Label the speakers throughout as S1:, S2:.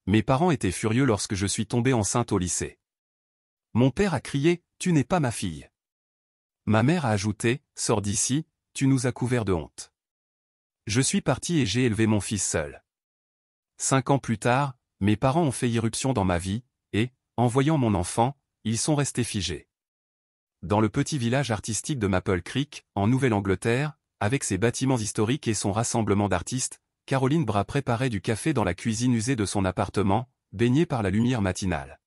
S1: Mes parents étaient furieux lorsque je suis tombée enceinte au lycée. Mon père a crié « Tu n'es pas ma fille ». Ma mère a ajouté « Sors d'ici, tu nous as couverts de honte ». Je suis partie et j'ai élevé mon fils seul. 5 ans plus tard, mes parents ont fait irruption dans ma vie, et, en voyant mon enfant, ils sont restés figés. Dans le petit village artistique de Maple Creek, en Nouvelle-Angleterre, avec ses bâtiments historiques et son rassemblement d'artistes, Caroline Bras préparait du café dans la cuisine usée de son appartement, baignée par la lumière matinale.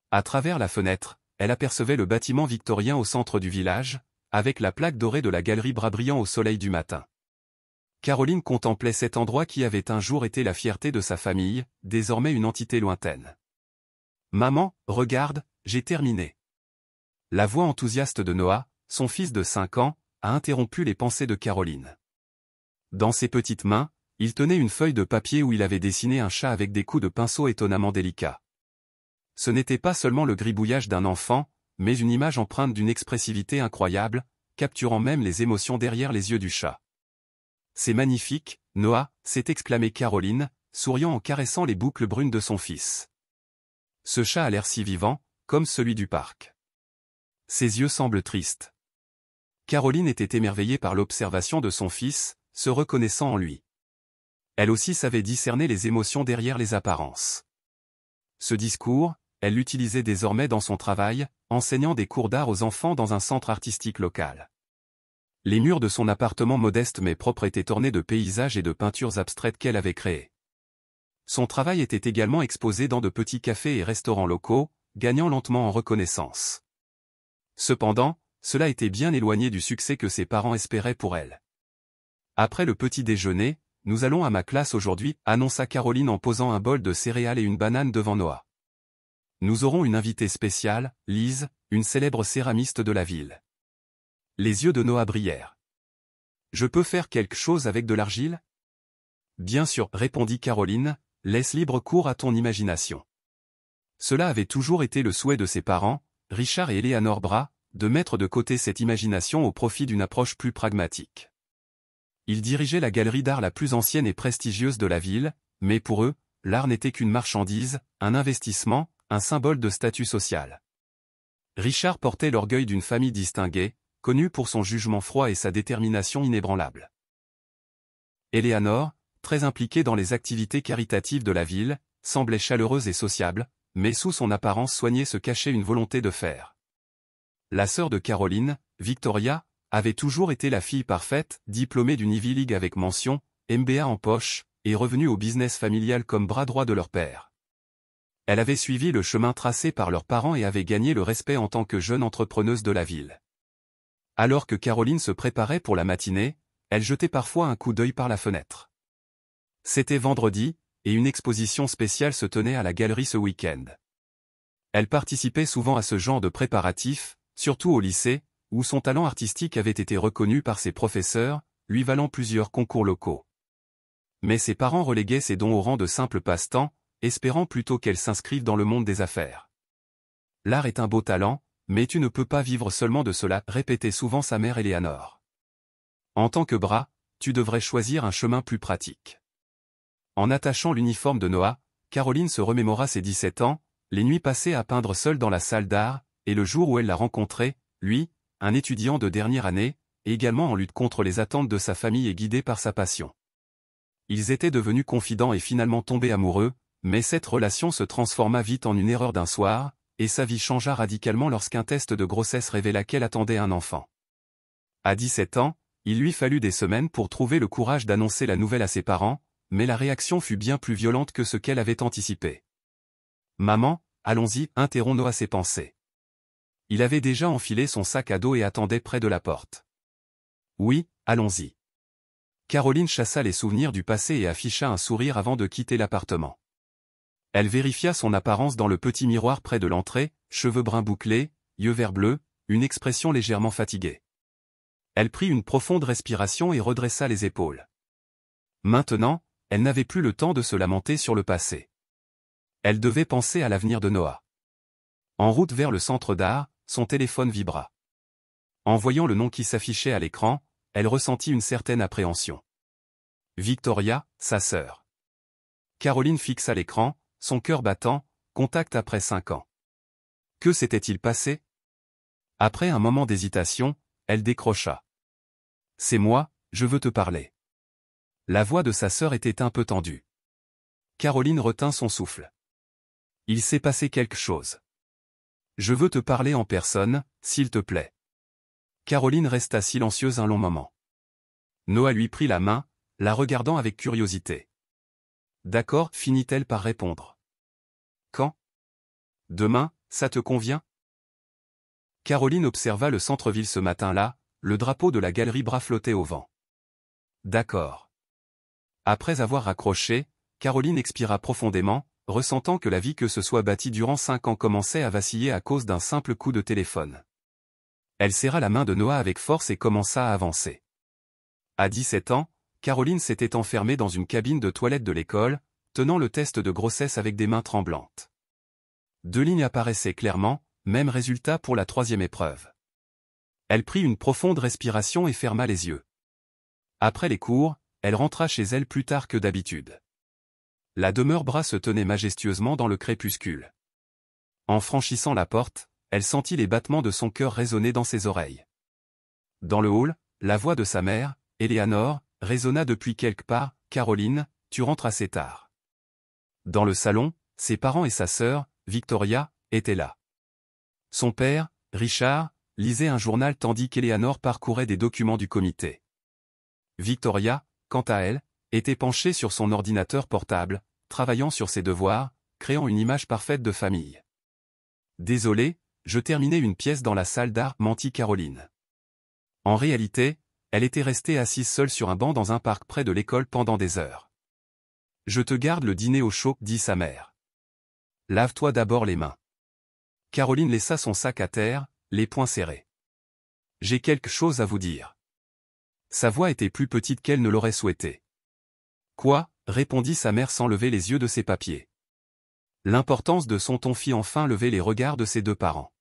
S1: À travers la fenêtre, elle apercevait le bâtiment victorien au centre du village, avec la plaque dorée de la galerie Bras brillant au soleil du matin. Caroline contemplait cet endroit qui avait un jour été la fierté de sa famille, désormais une entité lointaine. « Maman, regarde, j'ai terminé. » La voix enthousiaste de Noah, son fils de 5 ans, a interrompu les pensées de Caroline. Dans ses petites mains, il tenait une feuille de papier où il avait dessiné un chat avec des coups de pinceau étonnamment délicats. Ce n'était pas seulement le gribouillage d'un enfant, mais une image empreinte d'une expressivité incroyable, capturant même les émotions derrière les yeux du chat. « C'est magnifique, Noah !» s'est exclamée Caroline, souriant en caressant les boucles brunes de son fils. Ce chat a l'air si vivant, comme celui du parc. Ses yeux semblent tristes. Caroline était émerveillée par l'observation de son fils, se reconnaissant en lui. Elle aussi savait discerner les émotions derrière les apparences. Ce discours, elle l'utilisait désormais dans son travail, enseignant des cours d'art aux enfants dans un centre artistique local. Les murs de son appartement modeste mais propre étaient ornés de paysages et de peintures abstraites qu'elle avait créées. Son travail était également exposé dans de petits cafés et restaurants locaux, gagnant lentement en reconnaissance. Cependant, cela était bien éloigné du succès que ses parents espéraient pour elle. Après le petit déjeuner, « Nous allons à ma classe aujourd'hui », annonça Caroline en posant un bol de céréales et une banane devant Noah. « Nous aurons une invitée spéciale, Lise, une célèbre céramiste de la ville. » Les yeux de Noah brillèrent. « Je peux faire quelque chose avec de l'argile ?»« Bien sûr, » répondit Caroline, « laisse libre cours à ton imagination. » Cela avait toujours été le souhait de ses parents, Richard et Eleanor Bras, de mettre de côté cette imagination au profit d'une approche plus pragmatique. Ils dirigeaient la galerie d'art la plus ancienne et prestigieuse de la ville, mais pour eux, l'art n'était qu'une marchandise, un investissement, un symbole de statut social. Richard portait l'orgueil d'une famille distinguée, connue pour son jugement froid et sa détermination inébranlable. Eleanor, très impliquée dans les activités caritatives de la ville, semblait chaleureuse et sociable, mais sous son apparence soignée se cachait une volonté de faire. La sœur de Caroline, Victoria, avait toujours été la fille parfaite, diplômée d'une Ivy League avec mention, MBA en poche, et revenue au business familial comme bras droit de leur père. Elle avait suivi le chemin tracé par leurs parents et avait gagné le respect en tant que jeune entrepreneuse de la ville. Alors que Caroline se préparait pour la matinée, elle jetait parfois un coup d'œil par la fenêtre. C'était vendredi, et une exposition spéciale se tenait à la galerie ce week-end. Elle participait souvent à ce genre de préparatifs, surtout au lycée, où son talent artistique avait été reconnu par ses professeurs, lui valant plusieurs concours locaux. Mais ses parents reléguaient ses dons au rang de simples passe-temps, espérant plutôt qu'elle s'inscrive dans le monde des affaires. L'art est un beau talent, mais tu ne peux pas vivre seulement de cela, répétait souvent sa mère Eleanor. En tant que bras, tu devrais choisir un chemin plus pratique. En attachant l'uniforme de Noah, Caroline se remémora ses 17 ans, les nuits passées à peindre seule dans la salle d'art, et le jour où elle l'a rencontré, lui, un étudiant de dernière année, également en lutte contre les attentes de sa famille et guidé par sa passion. Ils étaient devenus confidents et finalement tombés amoureux, mais cette relation se transforma vite en une erreur d'un soir, et sa vie changea radicalement lorsqu'un test de grossesse révéla qu'elle attendait un enfant. À 17 ans, il lui fallut des semaines pour trouver le courage d'annoncer la nouvelle à ses parents, mais la réaction fut bien plus violente que ce qu'elle avait anticipé. « Maman, allons-y » interrompt Noah ses pensées. Il avait déjà enfilé son sac à dos et attendait près de la porte. « Oui, allons-y. » Caroline chassa les souvenirs du passé et afficha un sourire avant de quitter l'appartement. Elle vérifia son apparence dans le petit miroir près de l'entrée, cheveux bruns bouclés, yeux vert bleu, une expression légèrement fatiguée. Elle prit une profonde respiration et redressa les épaules. Maintenant, elle n'avait plus le temps de se lamenter sur le passé. Elle devait penser à l'avenir de Noah. En route vers le centre d'art, son téléphone vibra. En voyant le nom qui s'affichait à l'écran, elle ressentit une certaine appréhension. Victoria, sa sœur. Caroline fixa l'écran, son cœur battant, contact après 5 ans. Que s'était-il passé? Après un moment d'hésitation, elle décrocha. C'est moi, je veux te parler. La voix de sa sœur était un peu tendue. Caroline retint son souffle. Il s'est passé quelque chose. Je veux te parler en personne, s'il te plaît. Caroline resta silencieuse un long moment. Noah lui prit la main, la regardant avec curiosité. D'accord, finit-elle par répondre. Quand? Demain, ça te convient? Caroline observa le centre-ville ce matin-là, le drapeau de la galerie bras flottait au vent. D'accord. Après avoir raccroché, Caroline expira profondément, ressentant que la vie que se soit bâtie durant 5 ans commençait à vaciller à cause d'un simple coup de téléphone. Elle serra la main de Noah avec force et commença à avancer. À 17 ans, Caroline s'était enfermée dans une cabine de toilette de l'école, tenant le test de grossesse avec des mains tremblantes. 2 lignes apparaissaient clairement, même résultat pour la 3e épreuve. Elle prit une profonde respiration et ferma les yeux. Après les cours, elle rentra chez elle plus tard que d'habitude. La demeure Bras se tenait majestueusement dans le crépuscule. En franchissant la porte, elle sentit les battements de son cœur résonner dans ses oreilles. Dans le hall, la voix de sa mère, Éléanore, résonna depuis quelque part. « Caroline, tu rentres assez tard. » Dans le salon, ses parents et sa sœur, Victoria, étaient là. Son père, Richard, lisait un journal tandis qu'Éléanore parcourait des documents du comité. Victoria, quant à elle, était penchée sur son ordinateur portable, travaillant sur ses devoirs, créant une image parfaite de famille. « Désolée, je terminais une pièce dans la salle d'art, mentit Caroline. En réalité, elle était restée assise seule sur un banc dans un parc près de l'école pendant des heures. « Je te garde le dîner au chaud, dit sa mère. Lave-toi d'abord les mains. » Caroline laissa son sac à terre, les poings serrés. « J'ai quelque chose à vous dire. » Sa voix était plus petite qu'elle ne l'aurait souhaité. « Quoi ?» répondit sa mère sans lever les yeux de ses papiers. L'importance de son ton fit enfin lever les regards de ses 2 parents.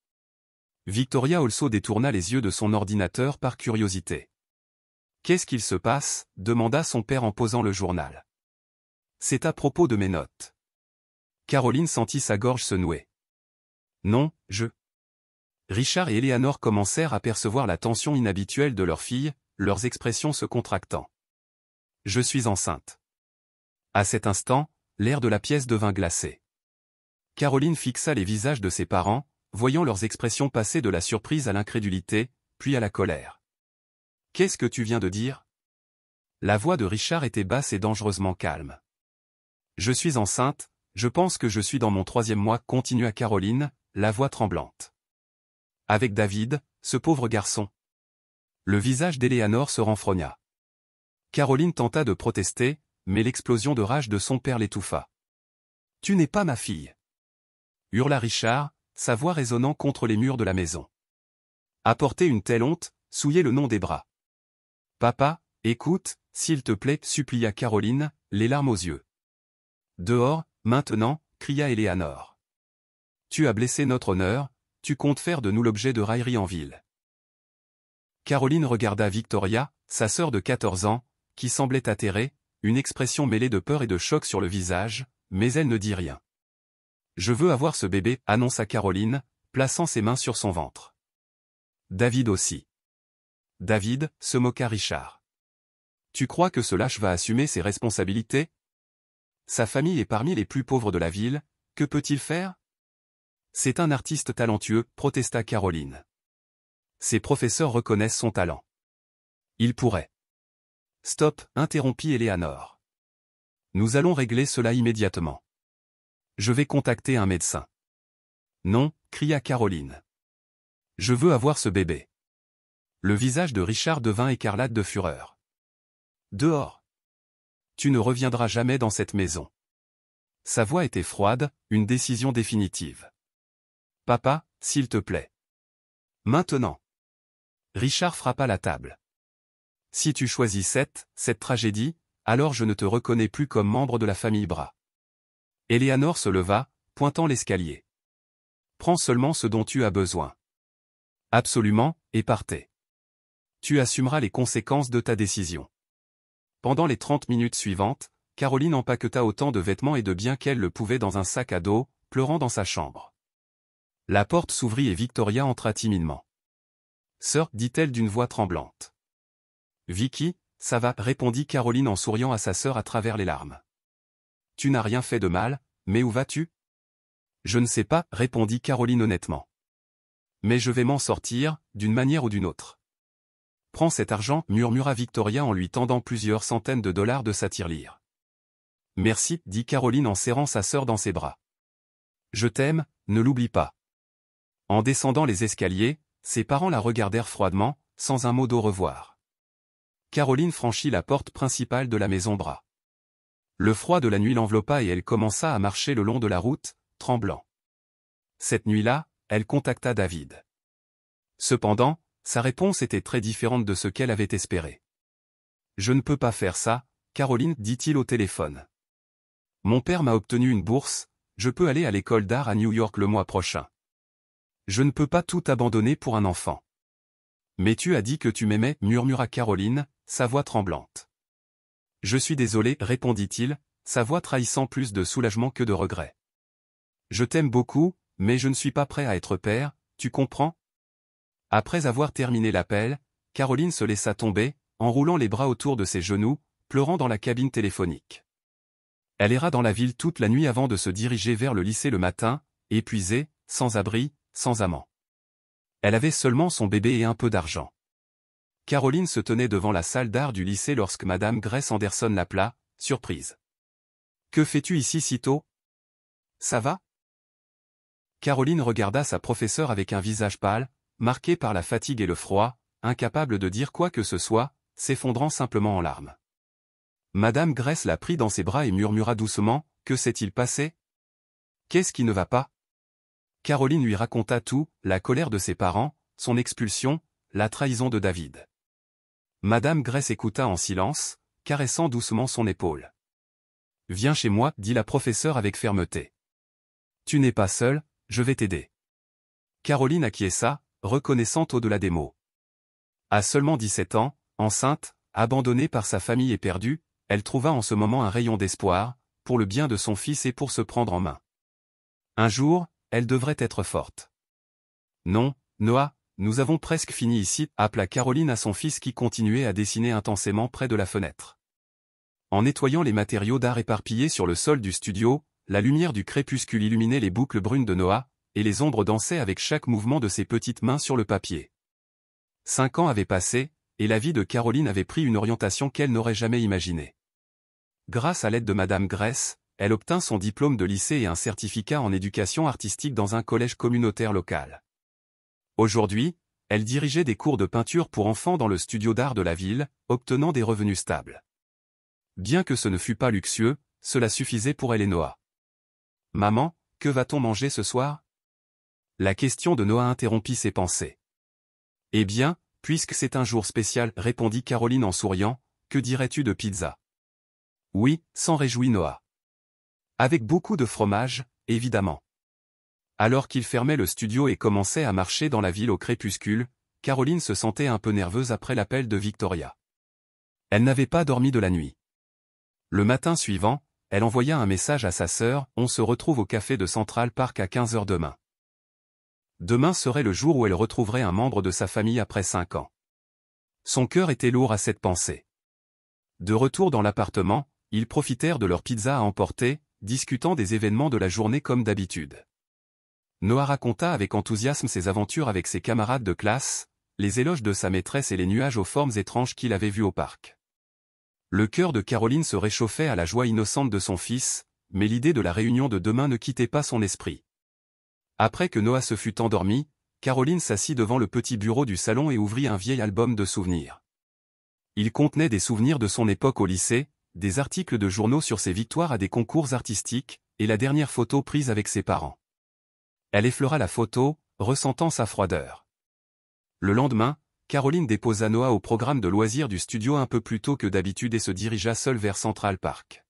S1: Victoria also détourna les yeux de son ordinateur par curiosité. « Qu'est-ce qu'il se passe ?» demanda son père en posant le journal. « C'est à propos de mes notes. » Caroline sentit sa gorge se nouer. « Non, je... » Richard et Éléanore commencèrent à percevoir la tension inhabituelle de leur fille, leurs expressions se contractant. « Je suis enceinte. » À cet instant, l'air de la pièce devint glacé. Caroline fixa les visages de ses parents, voyant leurs expressions passer de la surprise à l'incrédulité, puis à la colère. « Qu'est-ce que tu viens de dire ?» La voix de Richard était basse et dangereusement calme. « Je suis enceinte, je pense que je suis dans mon 3e mois, continua Caroline, la voix tremblante. « Avec David, ce pauvre garçon. » Le visage d'Éléanore se renfrogna. Caroline tenta de protester, mais l'explosion de rage de son père l'étouffa. « Tu n'es pas ma fille !» hurla Richard, sa voix résonnant contre les murs de la maison. « Apporter une telle honte, souiller le nom des Bras. »« Papa, écoute, s'il te plaît, supplia Caroline, les larmes aux yeux. »« Dehors, maintenant, cria Éléanore. Tu as blessé notre honneur, tu comptes faire de nous l'objet de railleries en ville. » Caroline regarda Victoria, sa sœur de 14 ans, qui semblait atterrée, une expression mêlée de peur et de choc sur le visage, mais elle ne dit rien. « Je veux avoir ce bébé, annonça Caroline, plaçant ses mains sur son ventre. David aussi. David, se moqua Richard. Tu crois que ce lâche va assumer ses responsabilités? Sa famille est parmi les plus pauvres de la ville, que peut-il faire? C'est un artiste talentueux, protesta Caroline. Ses professeurs reconnaissent son talent. Il pourrait. Stop, interrompit Éléanore. Nous allons régler cela immédiatement. Je vais contacter un médecin. Non, cria Caroline. Je veux avoir ce bébé. Le visage de Richard devint écarlate de fureur. Dehors. Tu ne reviendras jamais dans cette maison. Sa voix était froide, une décision définitive. Papa, s'il te plaît. Maintenant. Richard frappa la table. Si tu choisis cette tragédie, alors je ne te reconnais plus comme membre de la famille Bras. Éléanore se leva, pointant l'escalier. Prends seulement ce dont tu as besoin. Absolument, et partez. Tu assumeras les conséquences de ta décision. Pendant les 30 minutes suivantes, Caroline empaqueta autant de vêtements et de biens qu'elle le pouvait dans un sac à dos, pleurant dans sa chambre. La porte s'ouvrit et Victoria entra timidement. « Sœur, dit-elle d'une voix tremblante. « Vicky, ça va, répondit Caroline en souriant à sa sœur à travers les larmes. « Tu n'as rien fait de mal, mais où vas-tu » ? « Je ne sais pas, répondit Caroline honnêtement. « Mais je vais m'en sortir, d'une manière ou d'une autre. »« Prends cet argent, murmura Victoria en lui tendant plusieurs centaines de dollars de sa tirelire. « Merci, dit Caroline en serrant sa sœur dans ses bras. « Je t'aime, ne l'oublie pas. » En descendant les escaliers, ses parents la regardèrent froidement, sans un mot d'au revoir. Caroline franchit la porte principale de la maison Bras. Le froid de la nuit l'enveloppa et elle commença à marcher le long de la route, tremblant. Cette nuit-là, elle contacta David. Cependant, sa réponse était très différente de ce qu'elle avait espéré. « Je ne peux pas faire ça, Caroline, dit-il au téléphone. Mon père m'a obtenu une bourse, je peux aller à l'école d'art à New York le mois prochain. Je ne peux pas tout abandonner pour un enfant. »« Mais tu as dit que tu m'aimais, murmura Caroline, sa voix tremblante. »« Je suis désolé, répondit-il, sa voix trahissant plus de soulagement que de regret. « Je t'aime beaucoup, mais je ne suis pas prêt à être père, tu comprends ?» Après avoir terminé l'appel, Caroline se laissa tomber, enroulant les bras autour de ses genoux, pleurant dans la cabine téléphonique. Elle erra dans la ville toute la nuit avant de se diriger vers le lycée le matin, épuisée, sans abri, sans amant. Elle avait seulement son bébé et un peu d'argent. Caroline se tenait devant la salle d'art du lycée lorsque Madame Grace Anderson l'appela, surprise. « Que fais-tu ici si tôt ? Ça va ?» Caroline regarda sa professeure avec un visage pâle, marqué par la fatigue et le froid, incapable de dire quoi que ce soit, s'effondrant simplement en larmes. Madame Grace la prit dans ses bras et murmura doucement, « Que s'est-il passé ? Qu'est-ce qui ne va pas ?» Caroline lui raconta tout, la colère de ses parents, son expulsion, la trahison de David. Madame Grace écouta en silence, caressant doucement son épaule. « Viens chez moi, dit la professeure avec fermeté. Tu n'es pas seule, je vais t'aider. » Caroline acquiesça, reconnaissante au-delà des mots. À seulement 17 ans, enceinte, abandonnée par sa famille et perdue, elle trouva en ce moment un rayon d'espoir, pour le bien de son fils et pour se prendre en main. Un jour, elle devrait être forte. « Non, Noah, nous avons presque fini ici, » appela Caroline à son fils qui continuait à dessiner intensément près de la fenêtre. En nettoyant les matériaux d'art éparpillés sur le sol du studio, la lumière du crépuscule illuminait les boucles brunes de Noah, et les ombres dansaient avec chaque mouvement de ses petites mains sur le papier. 5 ans avaient passé, et la vie de Caroline avait pris une orientation qu'elle n'aurait jamais imaginée. Grâce à l'aide de Madame Grace, elle obtint son diplôme de lycée et un certificat en éducation artistique dans un collège communautaire local. Aujourd'hui, elle dirigeait des cours de peinture pour enfants dans le studio d'art de la ville, obtenant des revenus stables. Bien que ce ne fût pas luxueux, cela suffisait pour elle et Noah. « Maman, que va-t-on manger ce soir ?» La question de Noah interrompit ses pensées. « Eh bien, puisque c'est un jour spécial, répondit Caroline en souriant, que dirais-tu de pizza ?»« Oui, s'en réjouit Noah. Avec beaucoup de fromage, évidemment. » Alors qu'il fermait le studio et commençait à marcher dans la ville au crépuscule, Caroline se sentait un peu nerveuse après l'appel de Victoria. Elle n'avait pas dormi de la nuit. Le matin suivant, elle envoya un message à sa sœur, « On se retrouve au café de Central Park à 15 h demain. » Demain serait le jour où elle retrouverait un membre de sa famille après 5 ans. Son cœur était lourd à cette pensée. De retour dans l'appartement, ils profitèrent de leur pizza à emporter, discutant des événements de la journée comme d'habitude. Noah raconta avec enthousiasme ses aventures avec ses camarades de classe, les éloges de sa maîtresse et les nuages aux formes étranges qu'il avait vus au parc. Le cœur de Caroline se réchauffait à la joie innocente de son fils, mais l'idée de la réunion de demain ne quittait pas son esprit. Après que Noah se fut endormi, Caroline s'assit devant le petit bureau du salon et ouvrit un vieil album de souvenirs. Il contenait des souvenirs de son époque au lycée, des articles de journaux sur ses victoires à des concours artistiques, et la dernière photo prise avec ses parents. Elle effleura la photo, ressentant sa froideur. Le lendemain, Caroline déposa Noah au programme de loisirs du studio un peu plus tôt que d'habitude et se dirigea seule vers Central Park.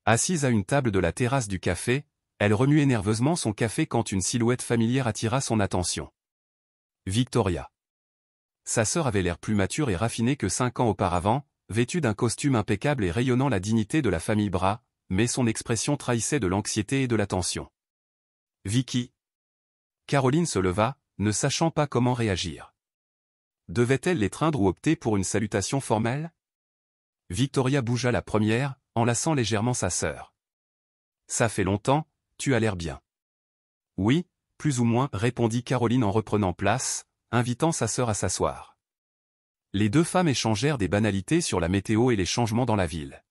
S1: Assise à une table de la terrasse du café, elle remuait nerveusement son café quand une silhouette familière attira son attention. Victoria. Sa sœur avait l'air plus mature et raffinée que 5 ans auparavant, vêtu d'un costume impeccable et rayonnant la dignité de la famille Bras, mais son expression trahissait de l'anxiété et de la tension. « Vicky !» Caroline se leva, ne sachant pas comment réagir. Devait-elle l'étreindre ou opter pour une salutation formelle? Victoria bougea la première, enlaçant légèrement sa sœur. « Ça fait longtemps, tu as l'air bien. »« Oui, plus ou moins, » répondit Caroline en reprenant place, invitant sa sœur à s'asseoir. Les deux femmes échangèrent des banalités sur la météo et les changements dans la ville.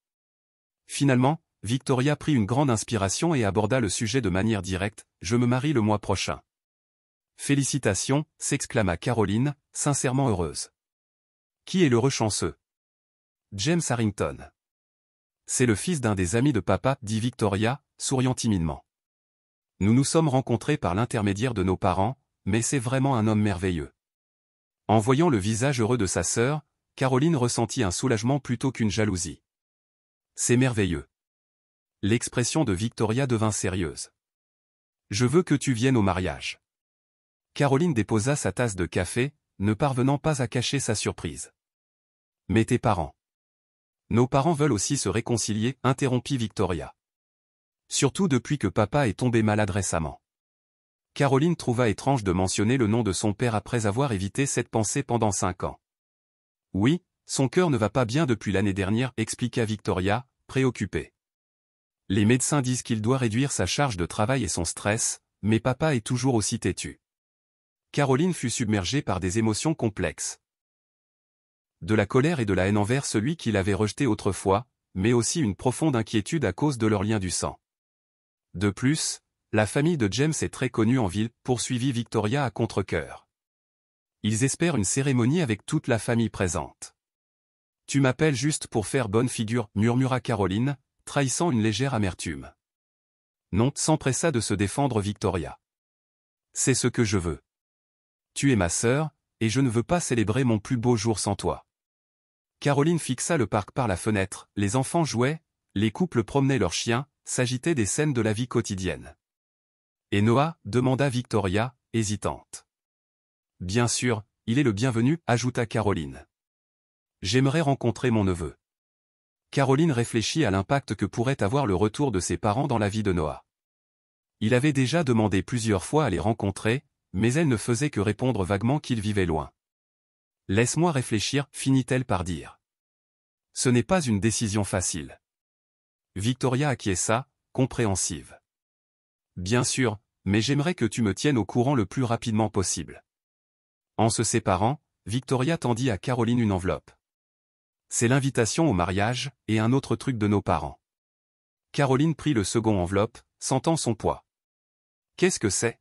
S1: Finalement, Victoria prit une grande inspiration et aborda le sujet de manière directe, « Je me marie le mois prochain. »« Félicitations » s'exclama Caroline, sincèrement heureuse. « Qui est l'heureux chanceux ?»« James Harrington. »« C'est le fils d'un des amis de papa, » dit Victoria, souriant timidement. « Nous nous sommes rencontrés par l'intermédiaire de nos parents, mais c'est vraiment un homme merveilleux. » En voyant le visage heureux de sa sœur, Caroline ressentit un soulagement plutôt qu'une jalousie. « C'est merveilleux. » L'expression de Victoria devint sérieuse. « Je veux que tu viennes au mariage. » Caroline déposa sa tasse de café, ne parvenant pas à cacher sa surprise. « Mais tes parents. »« Nos parents veulent aussi se réconcilier, » interrompit Victoria. « Surtout depuis que papa est tombé malade récemment. » Caroline trouva étrange de mentionner le nom de son père après avoir évité cette pensée pendant 5 ans. « Oui, son cœur ne va pas bien depuis l'année dernière, » expliqua Victoria, préoccupée. « Les médecins disent qu'il doit réduire sa charge de travail et son stress, mais papa est toujours aussi têtu. » Caroline fut submergée par des émotions complexes. De la colère et de la haine envers celui qui l'avait rejeté autrefois, mais aussi une profonde inquiétude à cause de leur lien du sang. De plus, la famille de James est très connue en ville, poursuivit Victoria à contre-cœur. Ils espèrent une cérémonie avec toute la famille présente. « Tu m'appelles juste pour faire bonne figure, » murmura Caroline, trahissant une légère amertume. « Non » s'empressa de se défendre Victoria. « C'est ce que je veux. Tu es ma sœur, et je ne veux pas célébrer mon plus beau jour sans toi. » Caroline fixa le parc par la fenêtre, les enfants jouaient, les couples promenaient leurs chiens, s'agitaient des scènes de la vie quotidienne. « Et Noah » demanda Victoria, hésitante. « Bien sûr, il est le bienvenu » ajouta Caroline. « J'aimerais rencontrer mon neveu. » Caroline réfléchit à l'impact que pourrait avoir le retour de ses parents dans la vie de Noah. Il avait déjà demandé plusieurs fois à les rencontrer, mais elle ne faisait que répondre vaguement qu'il vivait loin. « Laisse-moi réfléchir » finit-elle par dire. « Ce n'est pas une décision facile. » Victoria acquiesça, compréhensive. « Bien sûr, mais j'aimerais que tu me tiennes au courant le plus rapidement possible. » En se séparant, Victoria tendit à Caroline une enveloppe. « C'est l'invitation au mariage, et un autre truc de nos parents. » Caroline prit le second enveloppe, sentant son poids. « Qu'est-ce que c'est ? »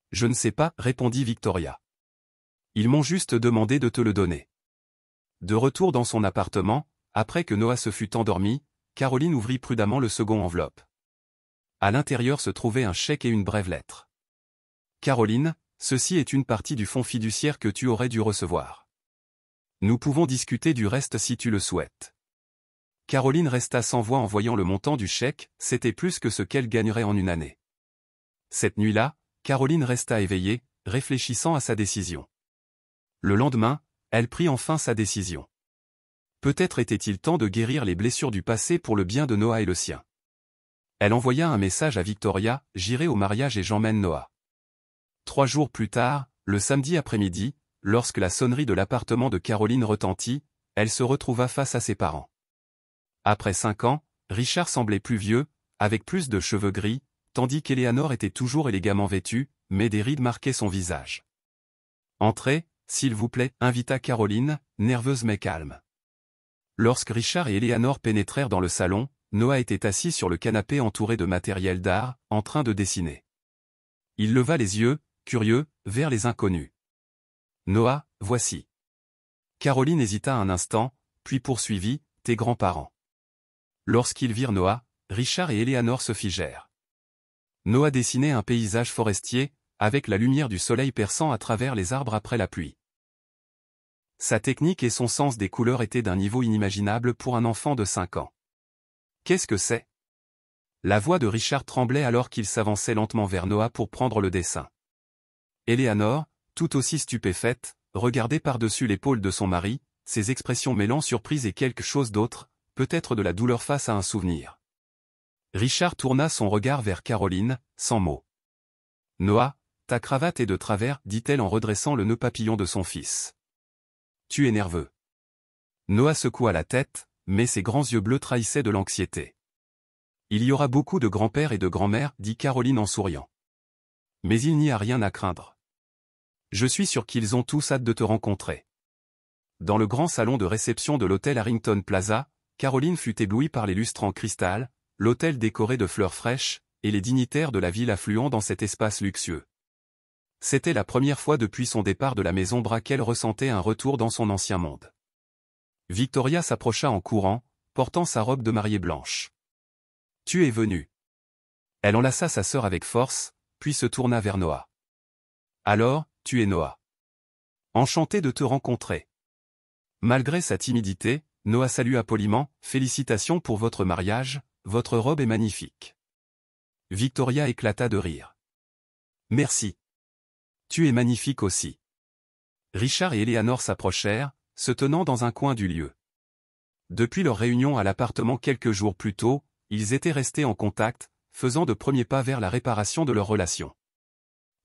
S1: « Je ne sais pas, » répondit Victoria. « Ils m'ont juste demandé de te le donner. » De retour dans son appartement, après que Noah se fut endormi, Caroline ouvrit prudemment le second enveloppe. À l'intérieur se trouvait un chèque et une brève lettre. « Caroline, ceci est une partie du fonds fiduciaire que tu aurais dû recevoir. Nous pouvons discuter du reste si tu le souhaites. » Caroline resta sans voix en voyant le montant du chèque, c'était plus que ce qu'elle gagnerait en une année. Cette nuit-là, Caroline resta éveillée, réfléchissant à sa décision. Le lendemain, elle prit enfin sa décision. Peut-être était-il temps de guérir les blessures du passé pour le bien de Noah et le sien. Elle envoya un message à Victoria, « J'irai au mariage et j'emmène Noah. » 3 jours plus tard, le samedi après-midi, lorsque la sonnerie de l'appartement de Caroline retentit, elle se retrouva face à ses parents. Après 5 ans, Richard semblait plus vieux, avec plus de cheveux gris, tandis qu'Eleanor était toujours élégamment vêtue, mais des rides marquaient son visage. « Entrez, s'il vous plaît » invita Caroline, nerveuse mais calme. Lorsque Richard et Eleanor pénétrèrent dans le salon, Noah était assis sur le canapé entouré de matériel d'art, en train de dessiner. Il leva les yeux, curieux, vers les inconnus. « Noah, voici. » Caroline hésita un instant, puis poursuivit, « Tes grands-parents. » Lorsqu'ils virent Noah, Richard et Eleanor se figèrent. Noah dessinait un paysage forestier, avec la lumière du soleil perçant à travers les arbres après la pluie. Sa technique et son sens des couleurs étaient d'un niveau inimaginable pour un enfant de 5 ans. « Qu'est-ce que c'est ?» La voix de Richard tremblait alors qu'il s'avançait lentement vers Noah pour prendre le dessin. Eleanor, tout aussi stupéfaite, regardait par-dessus l'épaule de son mari, ses expressions mêlant surprise et quelque chose d'autre, peut-être de la douleur face à un souvenir. Richard tourna son regard vers Caroline, sans mots. « Noah, ta cravate est de travers, dit-elle en redressant le nœud papillon de son fils. Tu es nerveux. Noah secoua la tête, mais ses grands yeux bleus trahissaient de l'anxiété. Il y aura beaucoup de grands-pères et de grands-mères, dit Caroline en souriant. Mais il n'y a rien à craindre. Je suis sûr qu'ils ont tous hâte de te rencontrer. Dans le grand salon de réception de l'hôtel Harrington Plaza, Caroline fut éblouie par les lustres en cristal, l'hôtel décoré de fleurs fraîches, et les dignitaires de la ville affluant dans cet espace luxueux. C'était la première fois depuis son départ de la maison Bra qu'elle ressentait un retour dans son ancien monde. Victoria s'approcha en courant, portant sa robe de mariée blanche. « Tu es venu. » Elle enlaça sa sœur avec force, puis se tourna vers Noah. « Alors, tu es Noah. Enchanté de te rencontrer. » Malgré sa timidité, Noah salua poliment, « Félicitations pour votre mariage, votre robe est magnifique. » Victoria éclata de rire. « Merci. Tu es magnifique aussi. » Richard et Eleanor s'approchèrent, se tenant dans un coin du lieu. Depuis leur réunion à l'appartement quelques jours plus tôt, ils étaient restés en contact, faisant de premiers pas vers la réparation de leur relation.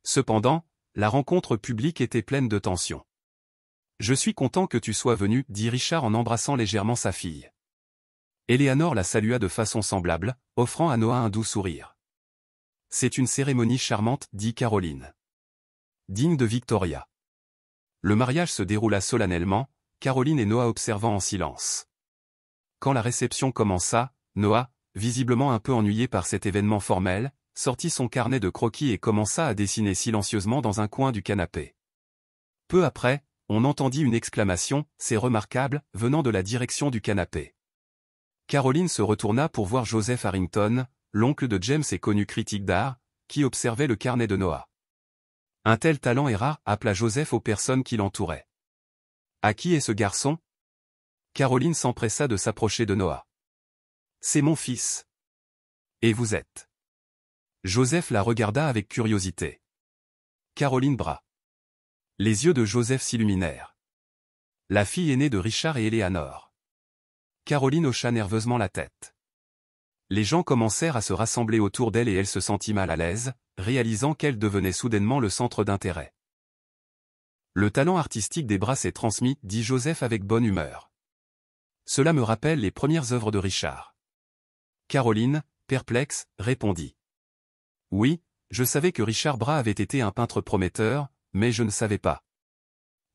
S1: Cependant, la rencontre publique était pleine de tension. « Je suis content que tu sois venu, » dit Richard en embrassant légèrement sa fille. Eleanor la salua de façon semblable, offrant à Noah un doux sourire. « C'est une cérémonie charmante, » dit Caroline. Digne de Victoria. Le mariage se déroula solennellement, Caroline et Noah observant en silence. Quand la réception commença, Noah, visiblement un peu ennuyé par cet événement formel, sortit son carnet de croquis et commença à dessiner silencieusement dans un coin du canapé. Peu après, on entendit une exclamation, « C'est remarquable », venant de la direction du canapé. Caroline se retourna pour voir Joseph Harrington, l'oncle de James et connu critique d'art, qui observait le carnet de Noah. « Un tel talent est rare », appela Joseph aux personnes qui l'entouraient. « À qui est ce garçon ?» Caroline s'empressa de s'approcher de Noah. « C'est mon fils. »« Et vous êtes ?» Joseph la regarda avec curiosité. « Caroline Bra. » Les yeux de Joseph s'illuminèrent. La fille aînée de Richard et Eleanor. Caroline hocha nerveusement la tête. Les gens commencèrent à se rassembler autour d'elle et elle se sentit mal à l'aise, réalisant qu'elle devenait soudainement le centre d'intérêt. « Le talent artistique des Bra s'est transmis, » dit Joseph avec bonne humeur. « Cela me rappelle les premières œuvres de Richard. » Caroline, perplexe, répondit. « Oui, je savais que Richard Bra avait été un peintre prometteur, mais je ne savais pas. »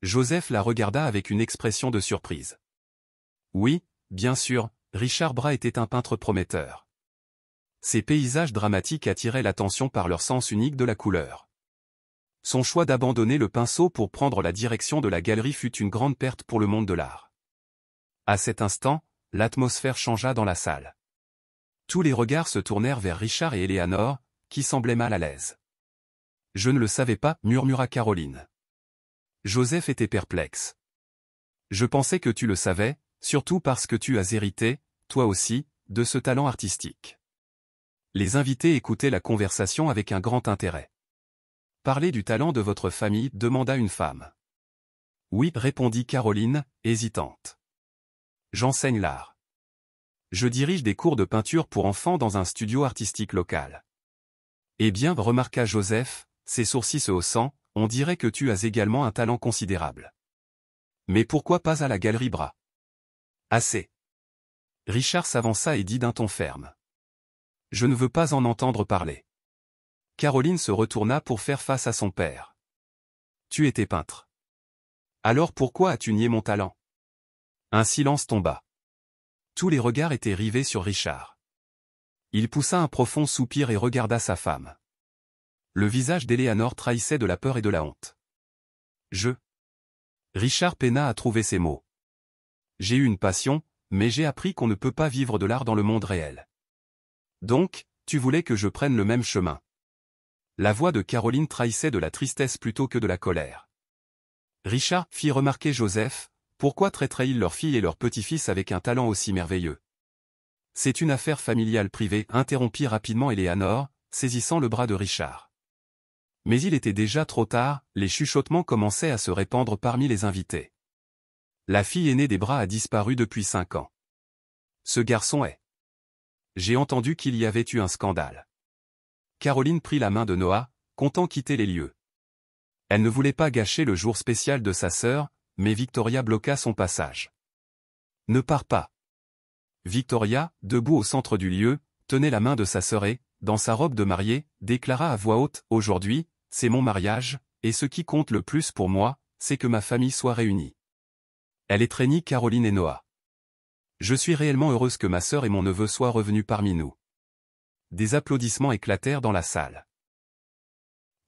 S1: Joseph la regarda avec une expression de surprise. « Oui, bien sûr, Richard Bra était un peintre prometteur. Ses paysages dramatiques attiraient l'attention par leur sens unique de la couleur. Son choix d'abandonner le pinceau pour prendre la direction de la galerie fut une grande perte pour le monde de l'art. » À cet instant, l'atmosphère changea dans la salle. Tous les regards se tournèrent vers Richard et Eleanor, qui semblaient mal à l'aise. « Je ne le savais pas, » murmura Caroline. Joseph était perplexe. « Je pensais que tu le savais, surtout parce que tu as hérité, toi aussi, de ce talent artistique. » Les invités écoutaient la conversation avec un grand intérêt. « Parlez du talent de votre famille, » demanda une femme. « Oui, » répondit Caroline, hésitante. « J'enseigne l'art. Je dirige des cours de peinture pour enfants dans un studio artistique local. » « Eh bien, » remarqua Joseph, ses sourcils se haussant, « on dirait que tu as également un talent considérable. Mais pourquoi pas à la galerie Bra ? » « Assez. » Richard s'avança et dit d'un ton ferme. « Je ne veux pas en entendre parler. » Caroline se retourna pour faire face à son père. « Tu étais peintre. Alors pourquoi as-tu nié mon talent ?» Un silence tomba. Tous les regards étaient rivés sur Richard. Il poussa un profond soupir et regarda sa femme. Le visage d'Eleanor trahissait de la peur et de la honte. Richard peina à trouver ses mots. « J'ai eu une passion, mais j'ai appris qu'on ne peut pas vivre de l'art dans le monde réel. Donc, tu voulais que je prenne le même chemin. » La voix de Caroline trahissait de la tristesse plutôt que de la colère. Richard fit remarquer Joseph, pourquoi traiteraient-ils leur fille et leur petit-fils avec un talent aussi merveilleux ? C'est une affaire familiale privée, interrompit rapidement Eleanor, saisissant le bras de Richard. Mais il était déjà trop tard, les chuchotements commençaient à se répandre parmi les invités. La fille aînée des bras a disparu depuis 5 ans. Ce garçon est. J'ai entendu qu'il y avait eu un scandale. Caroline prit la main de Noah, comptant quitter les lieux. Elle ne voulait pas gâcher le jour spécial de sa sœur, mais Victoria bloqua son passage. Ne pars pas. Victoria, debout au centre du lieu, tenait la main de sa sœur et, dans sa robe de mariée, déclara à voix haute, « Aujourd'hui, c'est mon mariage, et ce qui compte le plus pour moi, c'est que ma famille soit réunie. » Elle étreignit Caroline et Noah. « Je suis réellement heureuse que ma sœur et mon neveu soient revenus parmi nous. » Des applaudissements éclatèrent dans la salle.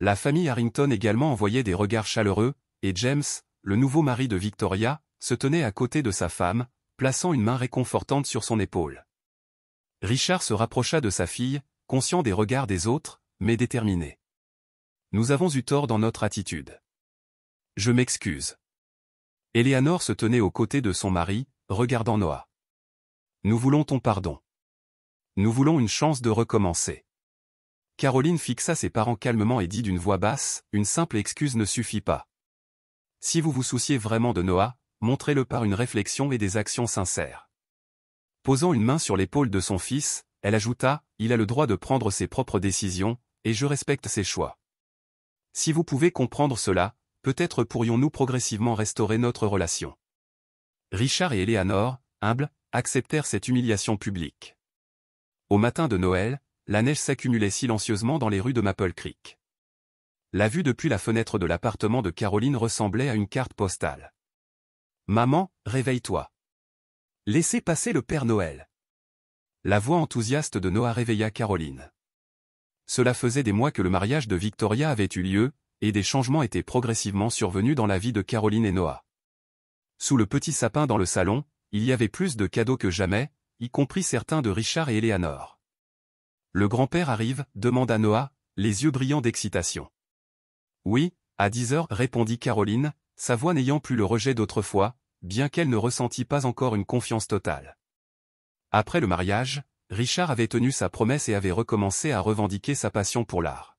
S1: La famille Harrington également envoyait des regards chaleureux, et James, le nouveau mari de Victoria, se tenait à côté de sa femme, plaçant une main réconfortante sur son épaule. Richard se rapprocha de sa fille, conscient des regards des autres, mais déterminé. « Nous avons eu tort dans notre attitude. Je m'excuse. » Eleanor se tenait aux côtés de son mari, regardant Noah. « Nous voulons ton pardon. Nous voulons une chance de recommencer. » Caroline fixa ses parents calmement et dit d'une voix basse, « Une simple excuse ne suffit pas. Si vous vous souciez vraiment de Noah, montrez-le par une réflexion et des actions sincères. » Posant une main sur l'épaule de son fils, elle ajouta, « Il a le droit de prendre ses propres décisions, et je respecte ses choix. Si vous pouvez comprendre cela, peut-être pourrions-nous progressivement restaurer notre relation. » Richard et Eleanor, humbles, acceptèrent cette humiliation publique. Au matin de Noël, la neige s'accumulait silencieusement dans les rues de Maple Creek. La vue depuis la fenêtre de l'appartement de Caroline ressemblait à une carte postale. « Maman, réveille-toi. Laissez passer le Père Noël. » La voix enthousiaste de Noah réveilla Caroline. Cela faisait des mois que le mariage de Victoria avait eu lieu, et des changements étaient progressivement survenus dans la vie de Caroline et Noah. Sous le petit sapin dans le salon, il y avait plus de cadeaux que jamais, y compris certains de Richard et Eleanor. « Le grand-père arrive » demanda Noah, les yeux brillants d'excitation. « Oui, à 10 heures » répondit Caroline, sa voix n'ayant plus le rejet d'autrefois, bien qu'elle ne ressentît pas encore une confiance totale. Après le mariage, Richard avait tenu sa promesse et avait recommencé à revendiquer sa passion pour l'art.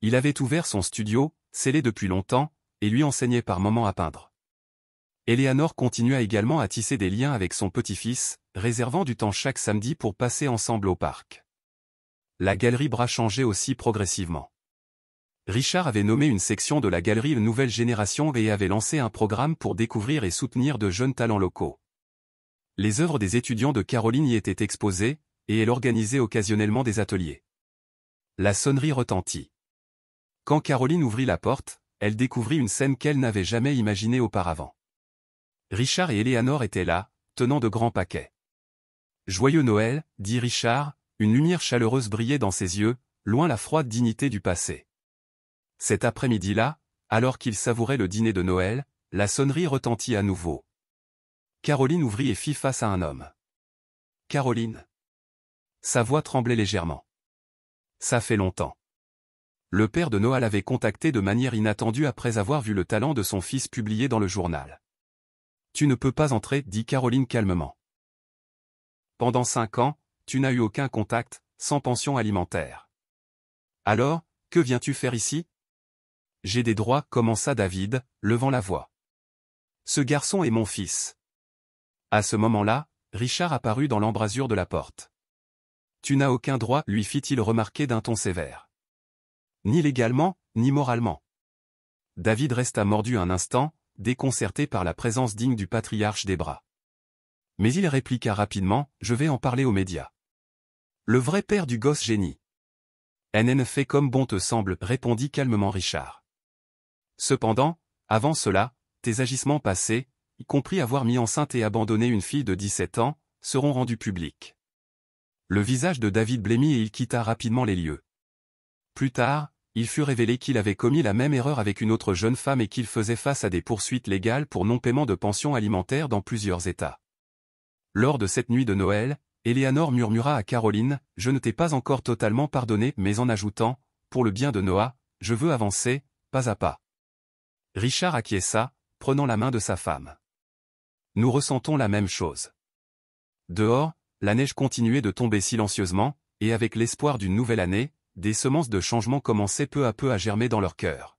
S1: Il avait ouvert son studio, scellé depuis longtemps, et lui enseignait par moments à peindre. Eleanor continua également à tisser des liens avec son petit-fils, réservant du temps chaque samedi pour passer ensemble au parc. La galerie Bras changeait aussi progressivement. Richard avait nommé une section de la galerie Nouvelle Génération et avait lancé un programme pour découvrir et soutenir de jeunes talents locaux. Les œuvres des étudiants de Caroline y étaient exposées, et elle organisait occasionnellement des ateliers. La sonnerie retentit. Quand Caroline ouvrit la porte, elle découvrit une scène qu'elle n'avait jamais imaginée auparavant. Richard et Eleanor étaient là, tenant de grands paquets. « Joyeux Noël » dit Richard, une lumière chaleureuse brillait dans ses yeux, loin la froide dignité du passé. Cet après-midi-là, alors qu'il savourait le dîner de Noël, la sonnerie retentit à nouveau. Caroline ouvrit et fit face à un homme. « Caroline ?» Sa voix tremblait légèrement. « Ça fait longtemps. » Le père de Noah l'avait contacté de manière inattendue après avoir vu le talent de son fils publié dans le journal. « Tu ne peux pas entrer, » dit Caroline calmement. « Pendant 5 ans, tu n'as eu aucun contact, sans pension alimentaire. Alors, que viens-tu faire ici ? » J'ai des droits, commença David, levant la voix. Ce garçon est mon fils. À ce moment-là, Richard apparut dans l'embrasure de la porte. Tu n'as aucun droit, lui fit-il remarquer d'un ton sévère. Ni légalement, ni moralement. David resta mordu un instant, déconcerté par la présence digne du patriarche des bras. Mais il répliqua rapidement, je vais en parler aux médias. Le vrai père du gosse génie. NN fait comme bon te semble, répondit calmement Richard. Cependant, avant cela, tes agissements passés, y compris avoir mis enceinte et abandonné une fille de 17 ans, seront rendus publics. Le visage de David blêmit et il quitta rapidement les lieux. Plus tard, il fut révélé qu'il avait commis la même erreur avec une autre jeune femme et qu'il faisait face à des poursuites légales pour non-paiement de pension alimentaire dans plusieurs États. Lors de cette nuit de Noël, Eleanor murmura à Caroline, « Je ne t'ai pas encore totalement pardonné » mais en ajoutant, « Pour le bien de Noah, je veux avancer, pas à pas. » Richard acquiesça, prenant la main de sa femme. Nous ressentons la même chose. Dehors, la neige continuait de tomber silencieusement, et avec l'espoir d'une nouvelle année, des semences de changement commençaient peu à peu à germer dans leur cœur.